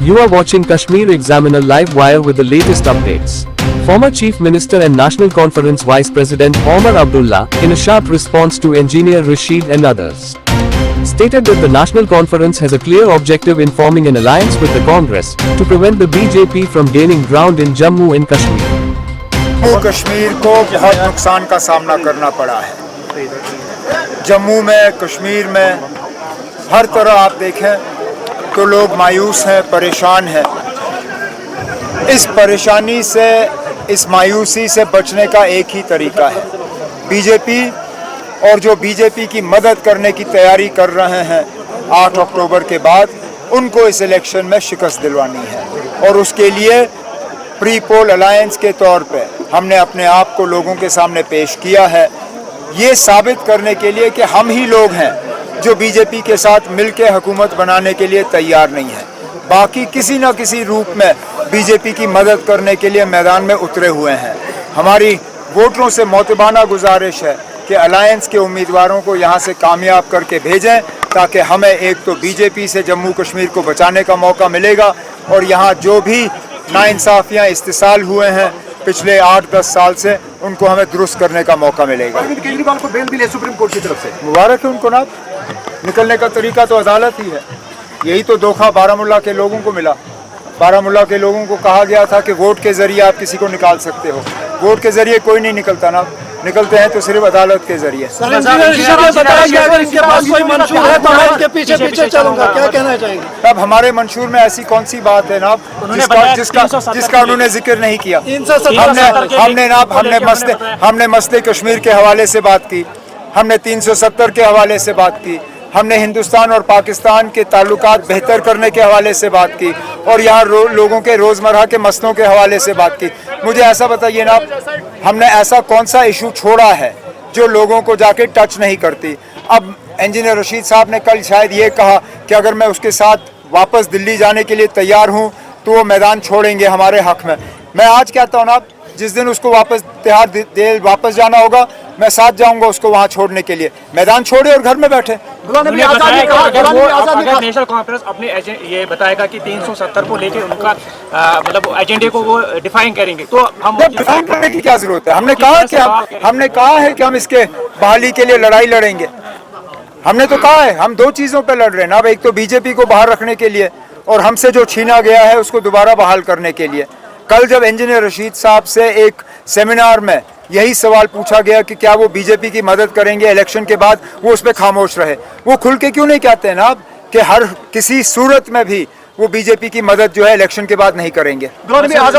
You are watching Kashmir Examiner Live Wire with the latest updates. Former Chief Minister and National Conference Vice President Omar Abdullah, in a sharp response to Engineer Rashid and others, stated that the National Conference has a clear objective in forming an alliance with the Congress to prevent the BJP from gaining ground in Jammu and Kashmir. Jammu Kashmir को बहुत नुकसान का सामना करना पड़ा है। जम्मू में, कश्मीर में हर तरह आप देखें तो लोग मायूस हैं, परेशान हैं। इस परेशानी से, इस मायूसी से बचने का एक ही तरीका है। बीजेपी और जो बीजेपी की मदद करने की तैयारी कर रहे हैं 8 अक्टूबर के बाद, उनको इस इलेक्शन में शिकस्त दिलवानी है। और उसके लिए प्री पोल अलायंस के तौर पे हमने अपने आप को लोगों के सामने पेश किया है, ये साबित करने के लिए कि हम ही लोग हैं जो बीजेपी के साथ मिलकर हुकूमत बनाने के लिए तैयार नहीं है। बाकी किसी न किसी रूप में बीजेपी की मदद करने के लिए मैदान में उतरे हुए हैं। हमारी वोटरों से मोतबाना गुजारिश है कि अलायंस के उम्मीदवारों को यहाँ से कामयाब करके भेजें, ताकि हमें एक तो बीजेपी से जम्मू कश्मीर को बचाने का मौका मिलेगा, और यहाँ जो भी नाइंसाफियाँ इस्तेसाल हुए हैं पिछले 8-10 साल से, उनको हमें दुरुस्त करने का मौका मिलेगा। केजरीवाल को बेल मिले सुप्रीम कोर्ट की तरफ से, मुबारक है उनको ना। निकलने का तरीका तो अदालत ही है। यही तो धोखा बारामूला के लोगों को मिला। बारामूला के लोगों को कहा गया था कि वोट के जरिए आप किसी को निकाल सकते हो। वोट के जरिए कोई नहीं निकलता ना, निकलते हैं तो सिर्फ अदालत के जरिए। अब हमारे मंशूर में ऐसी कौन सी बात है ना जिसका उन्होंने जिक्र नहीं किया। हमने मसले कश्मीर के हवाले से बात की, हमने 370 के हवाले से बात की, हमने हिंदुस्तान और पाकिस्तान के ताल्लुकात बेहतर करने के हवाले से बात की, और यहाँ लोगों के रोज़मर्रा के मसलों के हवाले से बात की। मुझे ऐसा बताइए ना, हमने ऐसा कौन सा इशू छोड़ा है जो लोगों को जाके टच नहीं करती। अब इंजीनियर रशीद साहब ने कल शायद ये कहा कि अगर मैं उसके साथ वापस दिल्ली जाने के लिए तैयार हूँ तो वो मैदान छोड़ेंगे हमारे हक़ में। मैं आज कहता हूँ ना, जिस दिन उसको वापस तिहाड़ जेल वापस जाना होगा, मैं साथ जाऊंगा उसको वहां छोड़ने के लिए। मैदान छोड़े और घर में बैठे। अगर नेशनल कॉन्फ्रेंस अपने ये बताएगा कि 370 को लेके उनका मतलब एजेंडे को वो डिफाइन करेंगे, तो हम डिफाइन करने की क्या जरूरत है? हमने कहा है कि हम इसके बहाली के लिए लड़ाई लड़ेंगे। हमने तो कहा है, हम 2 चीजों पे लड़ रहे हैं ना। अब एक तो बीजेपी को बाहर रखने के लिए, और हमसे जो छीना गया है उसको दोबारा बहाल करने के लिए। कल जब इंजीनियर रशीद साहब से एक सेमिनार में यही सवाल पूछा गया कि क्या वो बीजेपी की मदद करेंगे इलेक्शन के बाद, वो उस पर खामोश रहे। वो खुल के क्यों नहीं कहते हैं ना कि हर किसी सूरत में भी वो बीजेपी की मदद जो है इलेक्शन के बाद नहीं करेंगे।